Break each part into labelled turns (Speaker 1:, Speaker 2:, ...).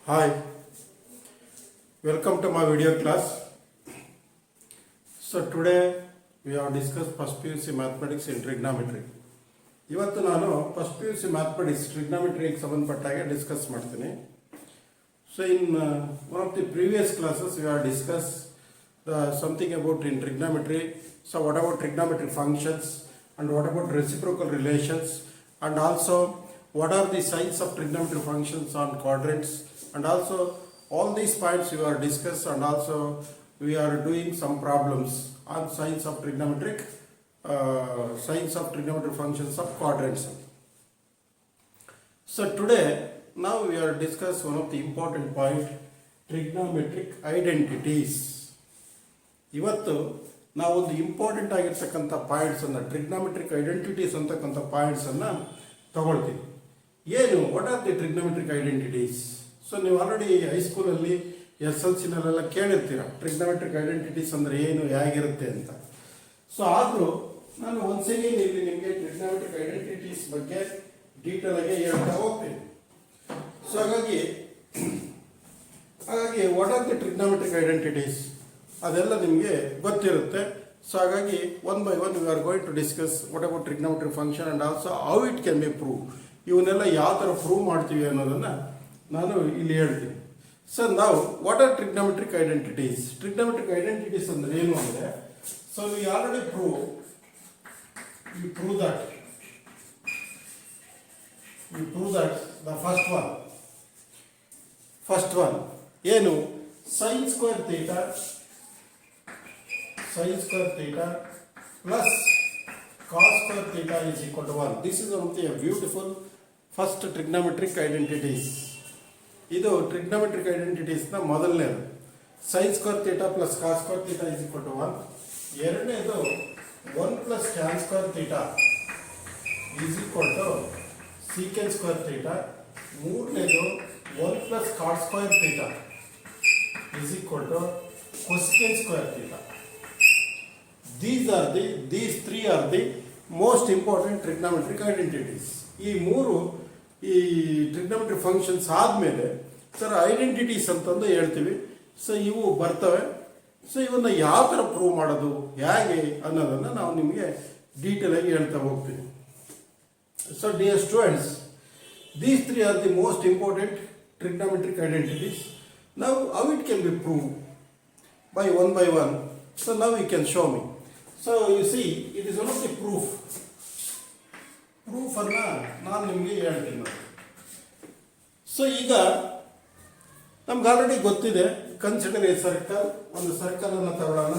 Speaker 1: Hi, welcome to my video class. So today we have discussed first PUC mathematics in trigonometry. ಇವತ್ತು ನಾನು first PUC mathematics trigonometry ಗೆ ಸಂಬಂಧಪಟ್ಟಾಗೆ discuss ಮಾಡ್ತೀನಿ. So in one of the previous classes we have discussed something about in trigonometry. So what about trigonometry functions and what about reciprocal relations and also what are the signs of trigonometry functions on quadrants and also all these points we are discussed and also we are doing some problems on signs of trigonometric functions of quadrants. So today now we are discuss one of the important point, trigonometric identities. ಇವತ್ತು ನಾವು ಒಂದು important ಆಗಿರ್ತಕ್ಕಂಥ points ಅನ್ನ trigonometric identities ಅಂತಕ್ಕಂಥ points ಅನ್ನ ತಗೊಳ್ತೀವಿ. ಏನು what are the trigonometric identities? So ನೀವು ಆಲ್ರೆಡಿ ಹೈಸ್ಕೂಲಲ್ಲಿ SLC-ನಲ್ಲೆಲ್ಲ ಕೇಳಿರ್ತೀರ ಟ್ರಿಗ್ನೋಮೆಟ್ರಿಕ್ ಐಡೆಂಟಿಟೀಸ್ ಅಂದರೆ ಏನು, ಹೇಗಿರುತ್ತೆ ಅಂತ. ಸೊ ಆದರೂ ನಾನು ಒಂದ್ಸಲಿ ಇಲ್ಲಿ ನಿಮಗೆ ಟ್ರಿಗ್ನೋಮೆಟ್ರಿಕ್ ಐಡೆಂಟಿಟೀಸ್ ಬಗ್ಗೆ ಡೀಟೇಲ್ ಆಗಿ ಹೇಳ್ತಾ ಹೋಗ್ತೀನಿ. ಸೊ ಹಾಗಾಗಿ what are the trigonometric identities ಅದೆಲ್ಲ ನಿಮಗೆ ಗೊತ್ತಿರುತ್ತೆ. ಸೊ ಹಾಗಾಗಿ one by one we are going to discuss what about trigonometric function and also how it can be prove. ಇವನ್ನೆಲ್ಲ ಯಾವ ಥರ ಪ್ರೂವ್ ಮಾಡ್ತೀವಿ ಅನ್ನೋದನ್ನು ನಾನು ಇಲ್ಲಿ ಹೇಳ್ತೀನಿ. ಸೊ ನಾವು what are trigonometric identities? Trigonometric identities ಅಂದ್ರೆ ಏನು ಅಂದರೆ, so we already prove that the first one ಏನು, sin square theta plus cos square theta is equal to 1. This is one of the beautiful first trigonometric identities. ಇದು trigonometric ಐಡೆಂಟಿಟೀಸ್ನ ಮೊದಲನೇದು. sin square theta plus cos square theta is equal to 1. ಎರಡನೇದು 1 plus tan square theta is equal to secant square theta. ಮೂರನೇದು 1 plus cot square theta is equal to cosecant square theta. These three are the most important trigonometric identities. ಈ ಮೂರು ಈ trigonometric functions ಆದಮೇಲೆ sir identities ಅಂತಂದು ಹೇಳ್ತೀವಿ. So ಇವು ಬರ್ತವೆ. So ಇವನ್ನ ಯಾವ ಥರ ಪ್ರೂವ್ ಮಾಡೋದು, ಹೇಗೆ ಅನ್ನೋದನ್ನು ನಾವು ನಿಮಗೆ ಡೀಟೇಲ್ ಆಗಿ ಹೇಳ್ತಾ ಹೋಗ್ತೀವಿ. So dear students, these three are the most important trigonometric identities. Now how it can be proved by one. So now you can show me. So you see it is one of the proof ಅನ್ನ ನಾನು ನಿಮಗೆ ಹೇಳ್ತೀನಿ. So ಈಗ ನಮ್ಗೆ already ಗೊತ್ತಿದೆ, consider a circle. ಒಂದು circle ಅನ್ನು ತಗೊಳ್ಳೋಣ.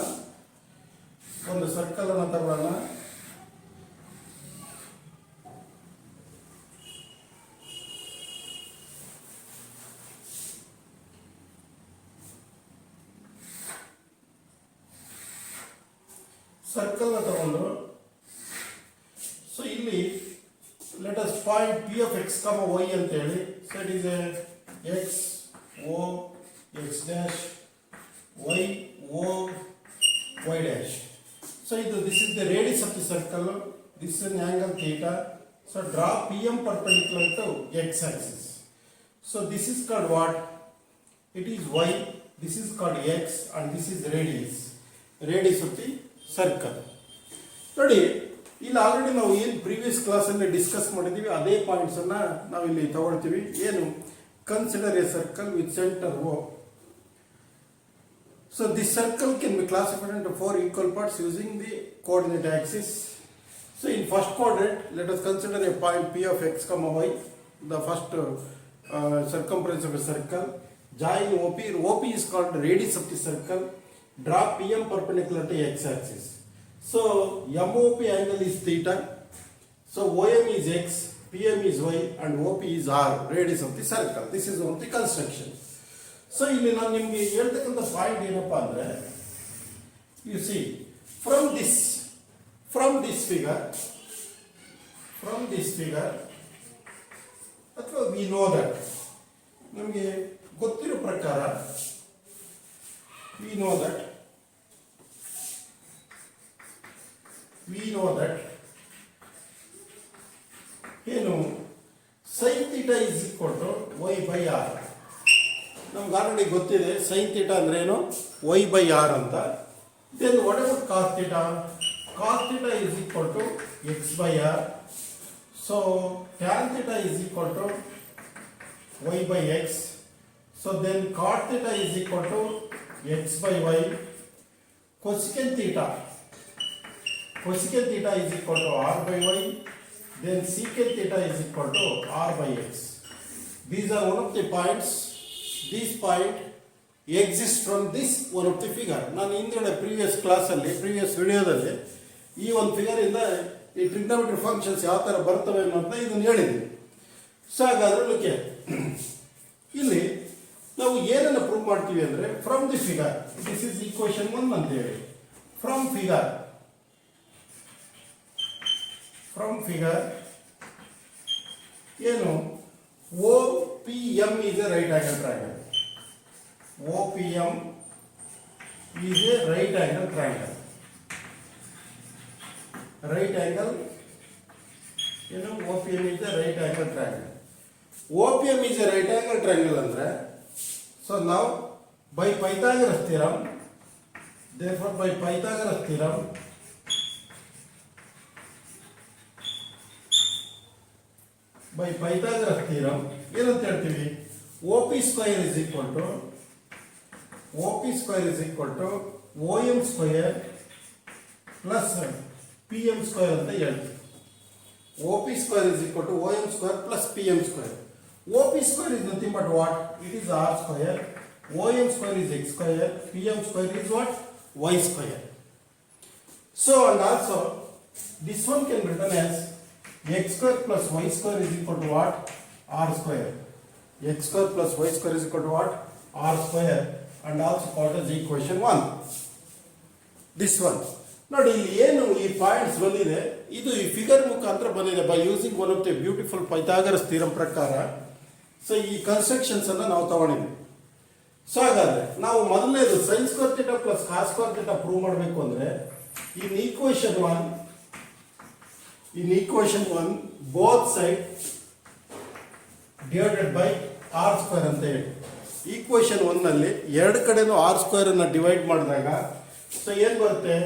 Speaker 1: ಸರ್ಕಲ್ ತಗೊಂಡು ಸೊ ಇಲ್ಲಿ let us find P of x, y ಅಂತ ಹೇಳಿ. So it is x O x dash y O y dash. So ಇದು this is the radius of the circle. This is an angle theta. So draw PM perpendicular to x axis. So this is called what? It is y. This is called x and this is radius of the circle. ನೋಡಿ, ಇಲ್ಲಿ already ನಾವು ಏನು previous ಕ್ಲಾಸಲ್ಲಿ discuss ಮಾಡಿದ್ದೀವಿ ಅದೇ ಪಾಯಿಂಟ್ಸನ್ನು ನಾವು ಇಲ್ಲಿ ತಗೊಳ್ತೀವಿ. ಏನು, consider a circle with centre O. So this circle can be classified into 4 equal parts using the coordinate axis. So in first quadrant, let us consider a point P of x, y, the first circumference of a circle. Join OP. OP is called radius of the circle. Draw PM perpendicular to x axis. So MOP angle is theta. So OM is x, PM is y and OP is r, radius of the circle. This is one of the construction. So ಇಲ್ಲಿ ನಾನು ನಿಮಗೆ ಹೇಳ್ತಕ್ಕಂಥ point ಏನಪ್ಪಾ ಅಂದ್ರೆ, you see from this figure ಅಥವಾ we know that, ನಮಗೆ ಗೊತ್ತಿರೋ ಪ್ರಕಾರ we know that ಏನು sin theta is equal to y by r. ನಮ್ಗೆ ಆಲ್ರೆಡಿ ಗೊತ್ತಿದೆ ಸೈನ್ ಥೀಟಾ ಅಂದ್ರೆ ಏನು, ವೈ ಬೈ ಆರ್ ಅಂತ. Then what about cos theta? Cos theta is equal to x by r. So tan theta is equal to y by x. So then cot theta is equal to x by y. cosecant theta is equal to r by y. Then secant theta is equal to r by x. These are one of the points. This point exists from this one of the figure. ನಾನು ಹಿಂದೆ previous ಕ್ಲಾಸಲ್ಲಿ previous ವಿಡಿಯೋದಲ್ಲಿ ಈ ಒಂದು ಫಿಗರಿಂದ ಈ trigonometry functions ಯಾವ ಥರ ಬರ್ತವೆ ಅನ್ನೋದನ್ನ ಇದನ್ನು ಹೇಳಿದ್ವಿ. ಸೊ ಹಾಗಾದ್ರೆ ಲುಕ್ ಇಲ್ಲಿ ನಾವು ಏನನ್ನು ಪ್ರೂವ್ ಮಾಡ್ತೀವಿ ಅಂದರೆ from the figure, this is equation 1 ಅಂತ ಹೇಳಿ. ಫ್ರಮ್ ಫಿಗರ್ ಏನು, O P M is a right angle triangle. O P M is a right angle triangle. Right angle ಏನು, O P M is a right angle triangle. O P M is a right angle triangle ಅಂದರೆ, so now by Pythagoras theorem, therefore by Pythagoras theorem, ಏನಂತ ಹೇಳ್ತೀವಿ, OP square is equal to OM square plus PM square ಅಂತ ಹೇಳ್ತೀವಿ. OP square is equal to OM square plus PM square. OP square is nothing but what? It is r square. OM square is x square. PM square is what? Y square. So and also this one can be written as x square plus y square is equal to what? R square. X square plus y square is equal to what? R square. And also called as equation 1. This one. ನೋಡಿ ಇಲ್ಲಿ ಏನು ಈ points ಬಂದಿದೆ, ಇದು ಈ figure ಮುಖಾಂತರ ಬಂದಿದೆ by using one of the beautiful Pythagoras theorem ಪ್ರಕಾರ. ಸೊ ಈ ಕನ್ಸ್ಟ್ರಕ್ಷನ್ಸ್ ಅನ್ನು ನಾವು ತಗೊಂಡಿದ್ವಿ. ಸೊ ಹಾಗಾದ್ರೆ ನಾವು ಮೊದಲನೇದು sine square theta plus cos square theta prove ಮಾಡಬೇಕು ಅಂದ್ರೆ in equation 1 both side divided by R square ಅಂತ ಹೇಳಿ. ಈಕ್ವೇಶನ್ 1 ನಲ್ಲಿ ಎರಡು ಕಡೆನೂ ಆರ್ ಸ್ಕ್ವೇರ್ ಅನ್ನ ಡಿವೈಡ್ ಮಾಡಿದಾಗ ಸೊ ಏನ್ ಬರುತ್ತೆ,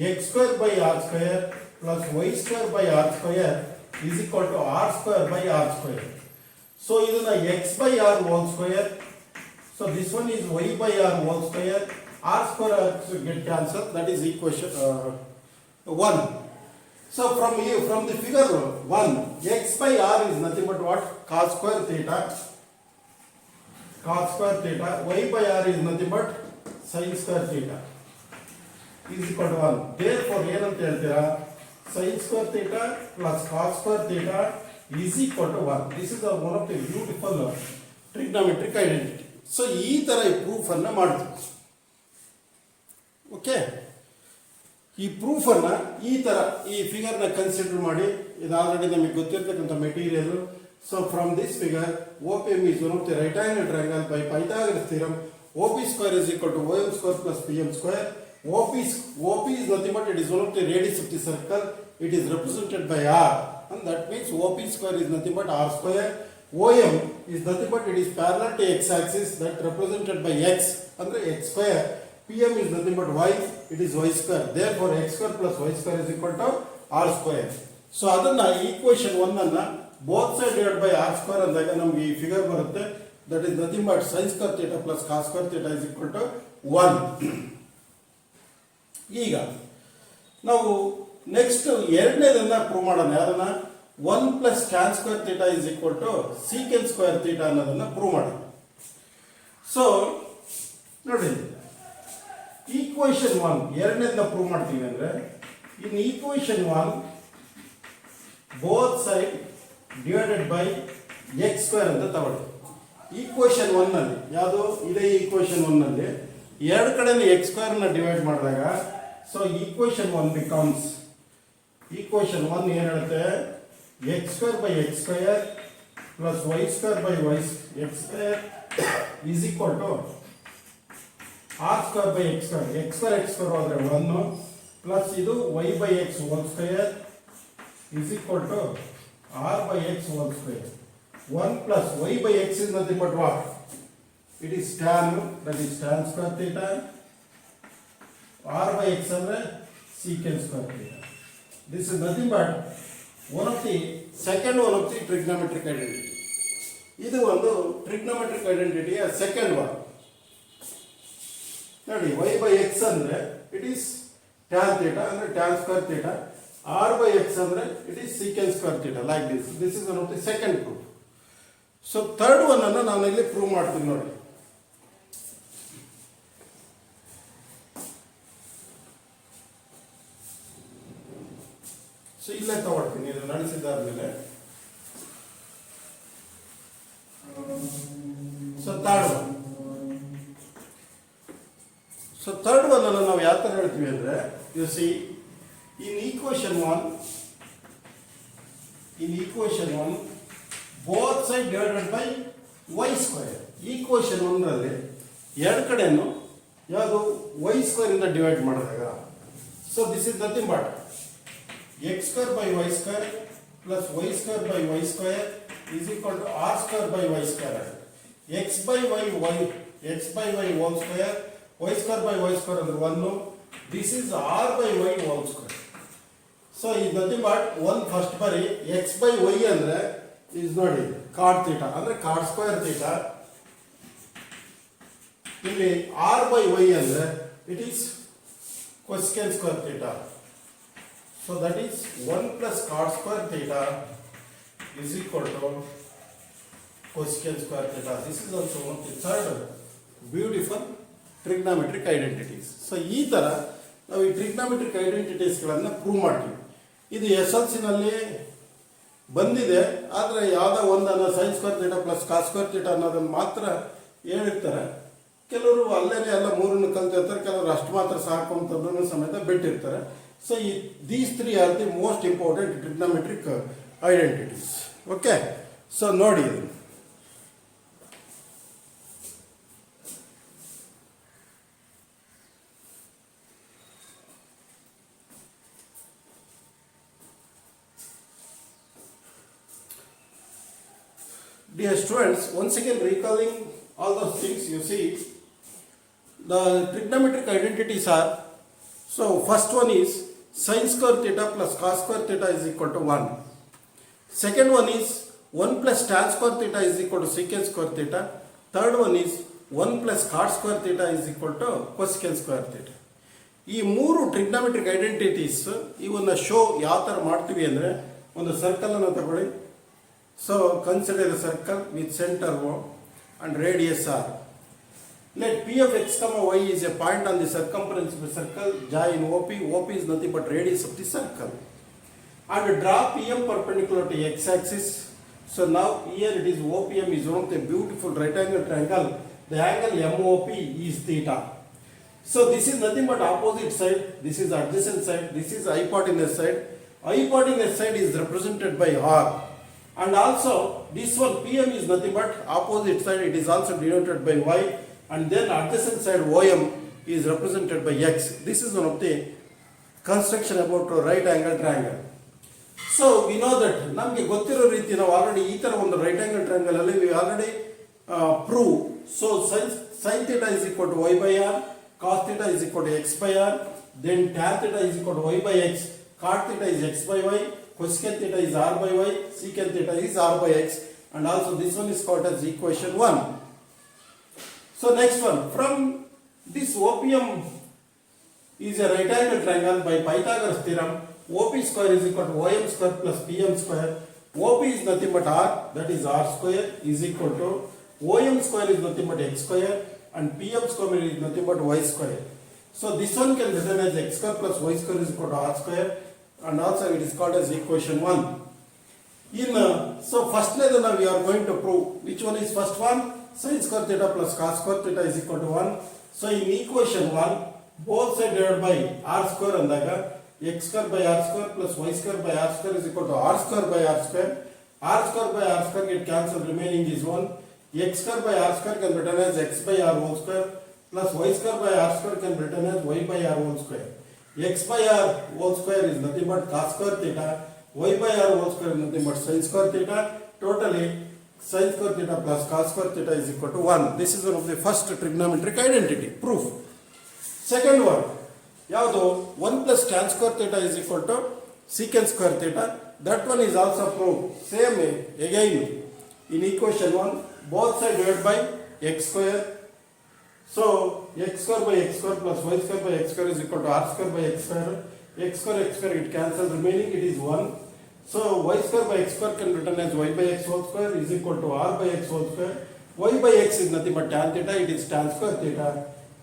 Speaker 1: x square by r square plus y square by r square is equal to r square by r square. So ಇದನ್ನ x by r whole square. So this one is y by r whole square. R square get cancelled. That is equation 1. So from the figure 1, x by r is nothing but what? Cos square theta. Y by r is nothing but sin square theta. Is equal to 1. Therefore ಏನಂತ ಹೇಳ್ತೀರಾ, sin square theta plus cos square theta is equal to 1. This is one of the beautiful trigonometric identity. So ಈ ತರ ಈ proof ಅನ್ನ ಮಾಡ್ತೀವಿ. Okay, ಈ proof ಅನ್ನ ಈ ತರ ಈ ಫಿಗರ್ ನ ಕನ್ಸಿಡರ್ ಮಾಡಿ, ಇದು ಆಲ್ರೆಡಿ ನಮಗೆ ಗೊತ್ತಿರತಕ್ಕಂಥ material. So from this figure OPM is one of the right angle triangle by Pythagoras theorem. OP square is equal to OM square plus PM square. OP is nothing but it is one of the radius of the circle. It is represented by r, and that means OP square is nothing but r square. OM is nothing but it is parallel to x axis, that represented by x, andre x square. PM is nothing but y, it is y square. Therefore x square plus y square is equal to r square. So adanna equation 1 anna both side divided by r square andaga namage ee figure barutte. That is nothing but sin square theta plus cos square theta is equal to 1. ಈಗ ನಾವು next ಎರಡನೇದನ್ನ prove ಮಾಡೋಣ. ಯಾರನ್ನ 1 plus tan square theta is equal to secant square theta ಅನ್ನೋದನ್ನ prove ಮಾಡೋಣ. So ನೋಡಿ, equation 1 ಎರಡನೇದನ್ನ prove ಮಾಡ್ತೀವಿ ಅಂದ್ರೆ in equation 1 both side divided by x square ಅಂತ ತಗೊಳ್ಳಿ. ಈಕ್ವೇಶನ್ 1 ನಲ್ಲಿ ಯಾವುದು ಇದೇ ಈಕ್ವೇಶನ್ 1 ನಲ್ಲಿ ಎರಡು ಕಡೆನೂ ಎಕ್ಸ್ ಸ್ಕ್ವೇರ್ ನ ಡಿವೈಡ್ ಮಾಡಿದಾಗ ಸೊ ಈಕ್ವೇಶನ್ 1 ಬಿಕಮ್ಸ್, ಈಕ್ವೇಶನ್ 1 ಏನು ಹೇಳುತ್ತೆ, x square by x square plus y square by y x square is equal to r square by x square ಹೋದ್ರೆ 1 ಪ್ಲಸ್ ಇದು y by x whole square is equal to r by x whole square. 1 plus y by x is nothing but what? it is tan, that is tan square theta. R by x andre secant square theta. This is nothing but one of the second one of the trigonometric identity. ಇದು ಒಂದು trigonometric identity second one. ನೋಡಿ y by x ಅಂದ್ರೆ it is tan theta ಅಂದ್ರೆ tan square theta. R by x ಅಂದ್ರೆ it is secant square theta like this. This is one of the second proof. So third one ಅನ್ನು ನಾನು ಇಲ್ಲಿ prove ಮಾಡ್ತೀನಿ ನೋಡಿ. So ಇಲ್ಲೇ ತಗೊಳ್ತೀನಿ ಇದು ನಡೆಸಿದಾದ್ಮೇಲೆ. ಸೊ ಥರ್ಡ್ ಒನ್ ಅನ್ನು ನಾವು ಯಾವ ತರ ಹೇಳ್ತೀವಿ ಅಂದ್ರೆ you see in equation one both side divided by y square. Equation ಒಂದರಲ್ಲಿ ಎರಡು ಕಡೆಯನ್ನು ಯಾವುದು ವೈ ಸ್ಕ್ವೇರ್ ಇಂದ ಡಿವೈಡ್ ಮಾಡಿದಾಗ so this is nothing but x square by y square plus y square by y square is equal to r square by y square. X by y whole square, y square by y square under 1. This is r by y whole square. So is nothing but one first bari x by y andre is ನೋಡಿ cot theta ಅಂದ್ರೆ cot square theta. ಇಲ್ಲಿ r by y andre it is cosecant square theta. So that is 1 plus cot square theta is equal to cosecant square theta. This is also one of the third beautiful trigonometric identities. So ಈ ತರ ನಾವು ಈ trigonometric identities ಗಳನ್ನು prove ಮಾಡ್ತೀವಿ. ಇದು SLC ನಲ್ಲಿ ಬಂದಿದೆ, ಆದರೆ ಯಾವುದೋ ಒಂದನ್ನು sin square theta plus cos square theta ಅನ್ನೋದನ್ನು ಮಾತ್ರ ಹೇಳಿರ್ತಾರೆ. ಕೆಲವರು ಅಲ್ಲೇನೆ ಎಲ್ಲ ಮೂರನ್ನು ಕಲ್ತಿರ್ತಾರೆ, ಕೆಲವರು ಅಷ್ಟು ಮಾತ್ರ ಸಾಕು ಅಂತದನ್ನು ಸಮೇತ ಬಿಟ್ಟಿರ್ತಾರೆ. So these three are the most important trigonometric identities. Okay. So ನೋಡಿ dear students, once again recalling all those things, you see the trigonometric identities are, so first one is sin square theta plus cos square theta is equal to 1. Second one is 1 plus tan square theta is equal to secant square theta. Third one is 1 plus cot square theta is equal to cosecant square theta. ಈ ಮೂರು trigonometric identities ಇವನ್ನ show ಯಾವ ಥರ ಮಾಡ್ತೀವಿ ಅಂದರೆ, ಒಂದು ಸರ್ಕಲನ್ನು ತಗೊಳ್ಳಿ. So consider a circle with centre O and radius R. Let P of x comma y is a point on the circumference of the circle. Join OP. OP is nothing but radius of the circle. And draw PM perpendicular to x-axis. So now here it is OPM is one of the beautiful right angle triangle. The angle MOP is theta. So this is nothing but opposite side. This is adjacent side. This is hypotenuse side. Hypotenuse side is represented by R. And also this one PM is nothing but opposite side. It is also denoted by Y. And then adjacent side OM is represented by X. This is one of the construction about a right angle triangle. So we know that ನಮಗೆ ಗೊತ್ತಿರೋ ರೀತಿ ನಾವು already ಈ ತರ ಒಂದು right angle triangle ಅಲ್ಲಿ we already prove. So sin theta is equal to y by r, cos theta is equal to x by r, then tan theta is equal to y by x, cot theta is x by y, cosecant theta is r by y, secant theta is r by x, and also this one is called as equation 1. So next one, from this OPM is a right angle triangle by Pythagoras theorem. OP square is equal to OM square plus PM square. OP is nothing but R, that is R square is equal to OM square is nothing but X square, and PM square is nothing but Y square. So this one can be written as X square plus Y square is equal to R square, and also it is called as equation 1. So first level now we are going to prove which one is first one. Sin square theta plus cos square theta is equal to 1. So in equation 1, both sides divided by r square andaga x square by r square plus y square by r square is equal to r square by r square. R square by r square get cancelled, remaining is 1. X square by r square can be written as x by r whole square plus y square by r square can be written as y by r whole square. X by r whole square is nothing but cos square theta. Y by r whole square is nothing but sin square theta. Totally sin square theta plus cos square theta is equal to 1. This is one of the first trigonometric identity proof. Second one, ಯಾವುದು 1 plus tan square theta is equal to secant square theta. That one is also proved. Same again in equation 1, both sides divided by x square. So x square by x square plus y square by x square is equal to r square by x square. X square it cancels, remaining it is 1. So y square by x square can be written as y by x whole square is equal to r by x whole square. Y by x is nothing but tan theta, it is tan square theta.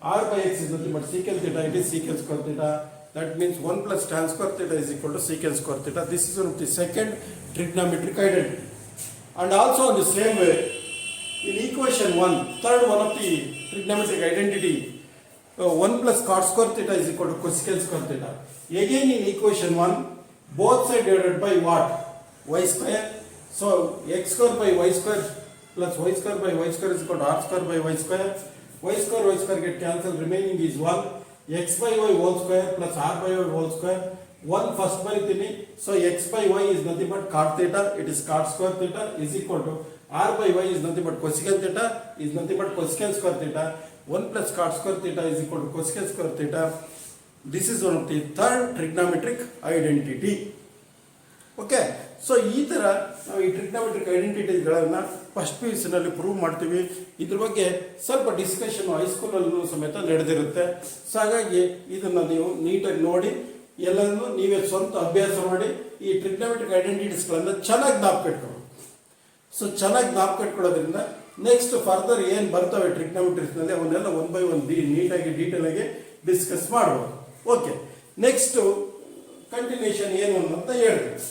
Speaker 1: R by x is nothing but secant theta, it is secant square theta. That means 1 plus tan square theta is equal to secant square theta. This is one of the second trigonometric identity. And also in the same way, in equation 1, third one of the trigonometric identity, 1 plus cot square theta is equal to cosecant square theta. Again in equation 1, both sides divided by what? Y square. So x square by y square plus y square by y square is equal to r square by y square. Y square get cancelled, remaining is 1. X by y whole square plus r by y whole square. 1 first ಬರೀತೀನಿ. So x by y is nothing but cot theta, it is cot square theta is equal to r by y is nothing but cosecant theta is nothing but cosecant square theta. 1 plus cot square theta is equal to cosecant square theta. This is one of the third trigonometric identity. Okay, so ಈ ಥರ ನಾವು ಈ trigonometric ಐಡೆಂಟಿಟಿಗಳನ್ನು first P U ಸಿನಲ್ಲಿ prove ಮಾಡ್ತೀವಿ. ಇದ್ರ ಬಗ್ಗೆ ಸ್ವಲ್ಪ ಡಿಸ್ಕಷನ್ ಹೈಸ್ಕೂಲಲ್ಲೂ ಸಮೇತ ನಡೆದಿರುತ್ತೆ. ಸೊ ಹಾಗಾಗಿ ಇದನ್ನು ನೀವು ನೀಟಾಗಿ ನೋಡಿ ಎಲ್ಲನೂ ನೀವೇ ಸ್ವಂತ ಅಭ್ಯಾಸ ಮಾಡಿ ಈ ಟ್ರಿಗ್ನೋಮೆಟ್ರಿಕ್ ಐಡೆಂಟಿಟೀಸ್ಗಳನ್ನು ಚೆನ್ನಾಗಿ ಜ್ಞಾಪಕಿಟ್ಕೊಳ್ಳಿ. ಸೊ ಚೆನ್ನಾಗಿ ಜ್ಞಾಪಕಿಟ್ಕೊಳ್ಳೋದ್ರಿಂದ ನೆಕ್ಸ್ಟ್ ಫರ್ದರ್ ಏನು ಬರ್ತವೆ ಟ್ರಿಗ್ನೋಮೆಟ್ರಿಕ್ಸ್ನಲ್ಲಿ ಅವನ್ನೆಲ್ಲ ಒನ್ ಬೈ ಒನ್ ನೀಟಾಗಿ ಡೀಟೇಲ್ ಆಗಿ ಡಿಸ್ಕಸ್ ಮಾಡ್ಬೋದು. ಓಕೆ, ನೆಕ್ಸ್ಟ್ ಕಂಟಿನ್ಯೂಷನ್ ಏನು ಅಂತ ಹೇಳ್ತೀವಿ.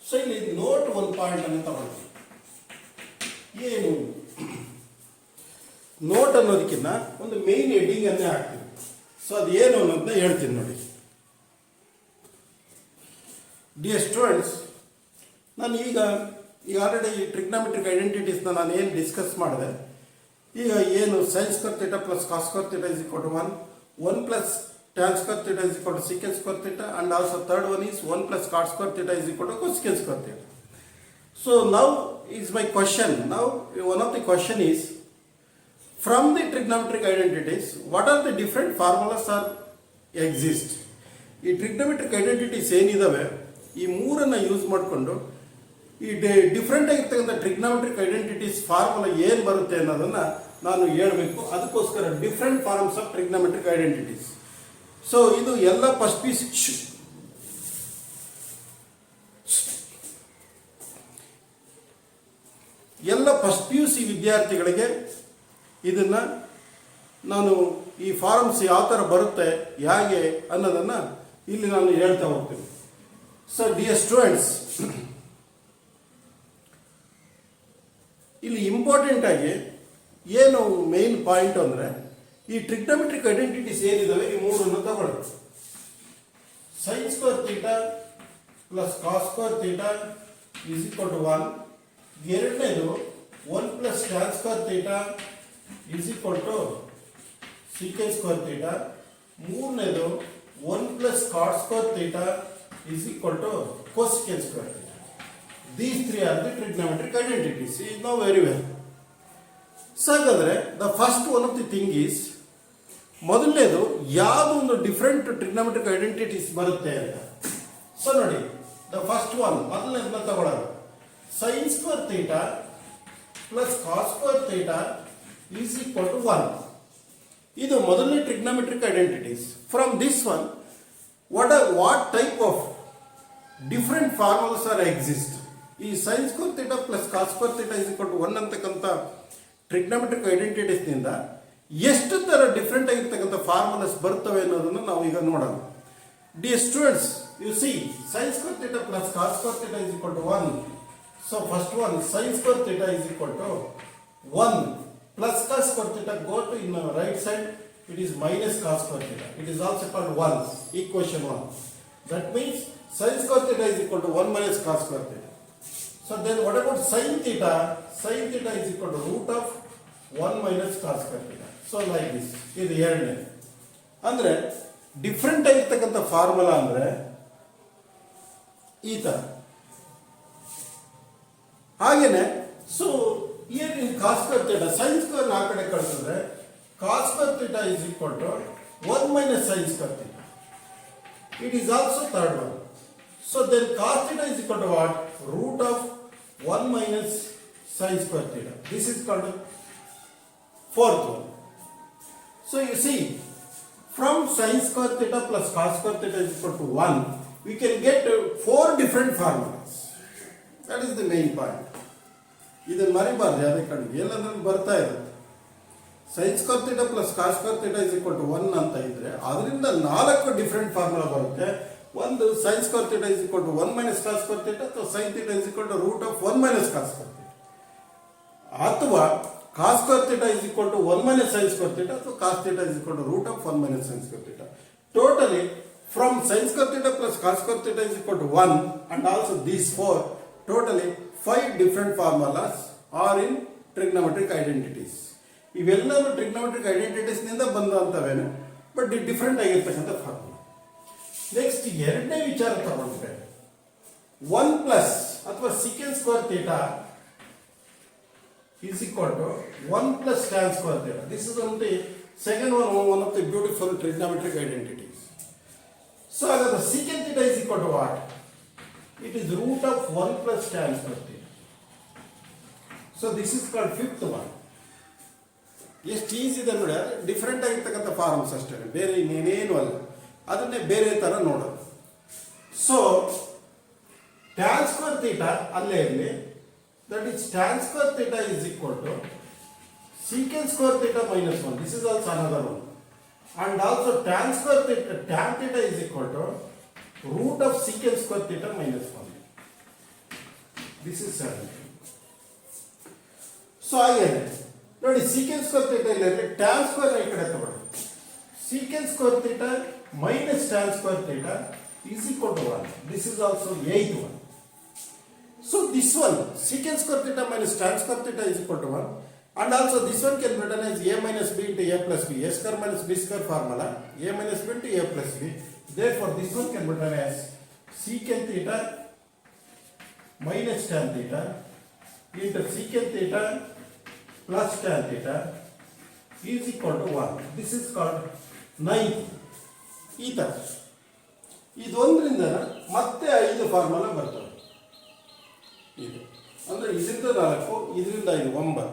Speaker 1: ಸೊ ಇಲ್ಲಿ ನೋಟ್ ಒಂದು ಪಾಯಿಂಟ್ ಅನ್ನು ತಗೊಳ್ತೀವಿ. ಏನು ನೋಟ್ ಅನ್ನೋದಕ್ಕಿಂತ ಒಂದು ಮೇನ್ ಹೆಡ್ಡಿಂಗ್ ಅನ್ನೇ ಹಾಕ್ತೀವಿ. ಸೊ ಅದು ಏನು ಅನ್ನೋದನ್ನ ಹೇಳ್ತೀನಿ ನೋಡಿ. ಡಿಯರ್ ಸ್ಟೂಡೆಂಟ್ಸ್, ನಾನು ಈಗ ಆಲ್ರೆಡಿ ಟ್ರಿಗ್ನೋಮೆಟ್ರಿಕ್ ಐಡೆಂಟಿಟೀಸ್ನ ನಾನು ಏನು ಡಿಸ್ಕಸ್ ಮಾಡಿದೆ. ಈಗ ಏನು sine square theta plus cos square theta is equal to 1 plus tan square theta is equal to secant square theta, and also third one is 1 plus cot square theta is equal to cosecant square theta. So now is my question. Now one of the question is, from the trigonometric identities, what are the different formulas are exist? ಈ trigonometric identities ಏನಿದಾವೆ ಈ ಮೂರನ್ನು use ಮಾಡಿಕೊಂಡು ಈ different ಆಗಿರ್ತಕ್ಕಂಥ trigonometric identities formula ಏನು ಬರುತ್ತೆ ಅನ್ನೋದನ್ನು ನಾನು ಹೇಳಬೇಕು. ಅದಕ್ಕೋಸ್ಕರ different forms of trigonometric identities. So ಇದು ಎಲ್ಲ ಫಸ್ಟ್ ಪಿ ಯು ಸಿ ವಿದ್ಯಾರ್ಥಿಗಳಿಗೆ ಇದನ್ನು ನಾನು ಈ ಫಾರ್ಮ್ಸ್ ಯಾವ ಥರ ಬರುತ್ತೆ ಹೇಗೆ ಅನ್ನೋದನ್ನು ಇಲ್ಲಿ ನಾನು ಹೇಳ್ತಾ ಹೋಗ್ತೀನಿ. ಸೊ ಡಿಯರ್ ಸ್ಟೂಡೆಂಟ್ಸ್, ಇಲ್ಲಿ ಇಂಪಾರ್ಟೆಂಟ್ ಆಗಿ ಏನು ಮೇನ್ ಪಾಯಿಂಟ್ ಅಂದರೆ ಈ ಟ್ರಿಗ್ನೋಮೆಟ್ರಿಕ್ ಐಡೆಂಟಿಟೀಸ್ ಏನಿದಾವೆ ಈ ಮೂರನ್ನು ತಗೊಳ್ಳಿ. Sine square theta plus cos square theta is equal to 1. ಎರಡನೇದು 1 plus tan square theta is equal to secant square theta. ಮೂರನೇದು 1 plus cot square theta is equal to cosecant square theta. These three are the trigonometric identities. You know very well. So ಹಾಗಾದರೆ the first one of the thing is, ಮೊದಲನೇದು ಯಾವುದೋ ಒಂದು different trigonometric identities ಬರುತ್ತೆ ಅಂತ. So ನೋಡಿ, the first one ಮೊದಲನೇದನ್ನ ತಗೊಳ್ಳೋಣ. Sine square theta plus cos square theta is equal to 1. ಇದು ಮೊದಲನೇ trigonometric identities. From this one what type of different formulas are exist. ಈ sine square theta plus cos square theta is equal to 1 ಅಂತಕ್ಕಂಥ trigonometric ಐಡೆಂಟಿಟೀಸ್ನಿಂದ ಎಷ್ಟು ಥರ different ಆಗಿರ್ತಕ್ಕಂಥ formulas ಬರ್ತವೆ ಅನ್ನೋದನ್ನು ನಾವು ಈಗ ನೋಡೋಣ. Dear students, you see sine square theta plus cos square theta is equal to 1. So first one, sine square theta is equal to 1 plus cos square theta go to in right side, it is minus cos square theta. It is also called 1, equation 1. That means sin square theta is equal to 1 minus cos square theta. So then what about sin theta? Sin theta is equal to root of 1 minus cos square theta. So like this. ಇದು ಎರಡನೇ. ಅಂದ್ರೆ different ಆಗಿರ್ತಕ್ಕಂಥ formula ಅಂದ್ರೆ ಈ ತರ. ಹಾಗೇನೆ so here in cos square theta sin square ಆ ಕಡೆ ಕಳಿಸಿದ್ರೆ cos square theta is equal to 1 minus sin square theta. It is also third one. So then cos theta is equal to what? Root of 1 minus sin square theta. This is called fourth one. So you see, from sin square theta plus cos square theta is equal to 1, we can get 4 different formulas. That is the main point. ಇದನ್ನು ಮರಿಬಾರ್ದು ಯಾವುದೇ ಕಡೆಗೆ ಎಲ್ಲಂದ್ರಲ್ಲಿ ಬರ್ತಾ ಇರುತ್ತೆ. sin square theta plus cos square theta is equal to 1 ಅಂತ ಇದ್ರೆ ಅದರಿಂದ 4 different formula ಬರುತ್ತೆ. ಒಂದು sin square theta is equal to 1 minus cos square theta ಅಥವಾ sin theta is equal to root of 1 minus cos square theta ಅಥವಾ cos square theta is equal to 1 minus sin square theta ಅಥವಾ cos theta is equal to root of 1 minus sin square theta. Totally from sin square theta plus cos square theta is equal to 1 and also these 4, totally 5 different formulas are in trigonometric identities. ಇವೆಲ್ಲವೂ trigonometric identities ನಿಂದ ಬಂದಂತವೇನು, but different ಆಗಿರ್ತಕ್ಕಂಥ formula. Next ಎರಡನೇ ವಿಚಾರ ತಗೊಂಡ್ರೆ 1 plus ಅಥವಾ secant square theta is equal to 1 plus tan square theta. This is only second one of the beautiful trigonometric identities. So the secant theta is equal to what? It is root of 1 plus tan square theta. So this is called fifth one. ಎಷ್ಟು easy ಇದೆ ನೋಡಿ, different ಆಗಿರ್ತಕ್ಕಂಥ forms ಅಷ್ಟೇ, ಬೇರೆ ಇನ್ನೇನೇನು ಅಲ್ಲ, ಅದನ್ನೇ ಬೇರೆ ಥರ ನೋಡೋದು. ಸೊ ಟ್ಯಾನ್ ಸ್ಕ್ವೇರ್ ಥೀಟಾ ಅಲ್ಲೇ ಇರಲಿ, that is tan square theta is equal to secant square theta minus 1. This is also another one. And also tan square theta, tan theta is equal to root of secant square theta minus 1. This is 7. So ಹಾಗೇನೆ ನೋಡಿ, secant square theta ಇಲ್ಲದ್ರೆ tan square ಈ ಕಡೆ ತಗೊಳ್ಳಿ. Secant square theta minus tan square theta is equal to 1. This is also 8th one. So this one, secant square theta minus tan square theta is equal to 1, and also this one can be written as a minus b into a plus b, a square minus b square formula, a minus b into a plus b. Therefore this one can be written as secant theta minus tan theta into secant theta plus tan theta is equal to 1. This is called 9th. ಈ ತರ ಇದೊಂದರಿಂದ ಮತ್ತೆ 5 formula ಬರ್ತವೆ. ಇದು ಅಂದರೆ ಇದರಿಂದ 4, ಇದರಿಂದ 5, 9.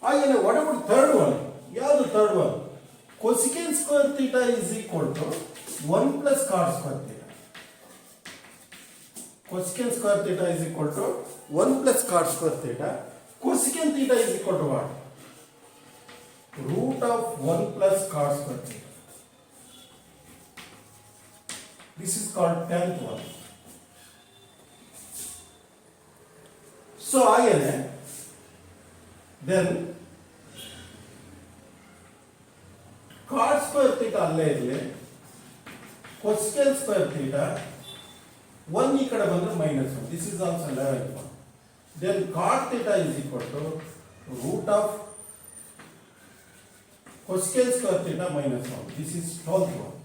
Speaker 1: ಹಾಗೇನೆ what about third one? ಯಾವುದು third one? Cosecant square theta is equal to 1 plus cot square theta. Cosecant square theta is equal to 1 plus cot square theta. Cosecant theta is equal to what? Root of 1 plus cot square theta. This is called 10th one. So ಹಾಗೇನೆ then cot square theta ಅಲ್ಲೇ ಇರಲಿ, cosecant square theta 1 ಈ ಕಡೆ ಬಂದ್ರೆ minus 1. This is also 11th one. Then cot theta is equal to root of cosecant square theta minus 1. This is 12th one.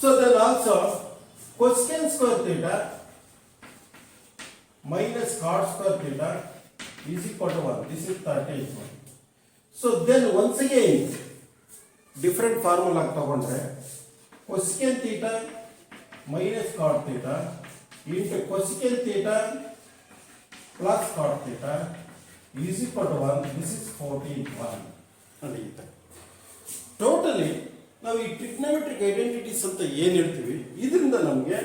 Speaker 1: So then also cosecant square theta minus cot square theta is equal to 1. This is 30th one. So then once again different formula ತಗೊಂಡ್ರೆ cosecant theta minus cot theta into cosecant theta plus cot theta is equal to 1. This is 14th one. ನಡೆಯುತ್ತೆ. Totally ನಾವು ಈ trigonometric identities ಅಂತ ಏನು ಹೇಳ್ತೀವಿ, ಇದರಿಂದ ನಮಗೆ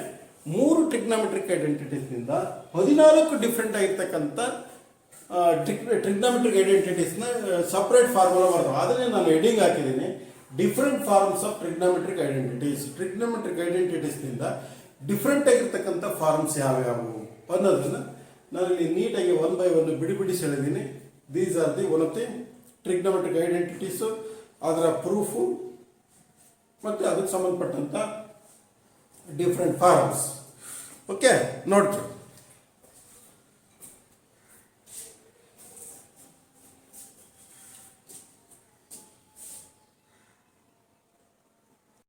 Speaker 1: 3 trigonometric ಐಡೆಂಟಿಟೀಸ್ನಿಂದ 14 ಡಿಫ್ರೆಂಟ್ ಆಗಿರ್ತಕ್ಕಂಥ ಟ್ರಿಗ್ನೋಮೆಟ್ರಿಕ್ ಐಡೆಂಟಿಟೀಸ್ನ ಸಪ್ರೇಟ್ ಫಾರ್ಮುಲಾ ಬರ್ತವೆ. ಅದನ್ನೇ ನಾನು ಹೆಡಿಂಗ್ ಹಾಕಿದ್ದೀನಿ, different forms of trigonometric identities. Trigonometric ಐಡೆಂಟಿಟೀಸ್ನಿಂದ ಡಿಫ್ರೆಂಟ್ ಆಗಿರ್ತಕ್ಕಂಥ ಫಾರ್ಮ್ಸ್ ಯಾವ್ಯಾವು ಅನ್ನೋದನ್ನು ನಾನು ಇಲ್ಲಿ ನೀಟಾಗಿ 1 by 1 ಬಿಡಿಸಿ ಹೇಳಿದ್ದೀನಿ. These are the one of the trigonometric identities, ಅದರ ಪ್ರೂಫು ಮತ್ತು ಅದಕ್ಕೆ ಸಂಬಂಧಪಟ್ಟಂಥ ಡಿಫ್ರೆಂಟ್ ಫಾರ್ಮ್ಸ್. ಓಕೆ ನೋಡ್ತೀವಿ.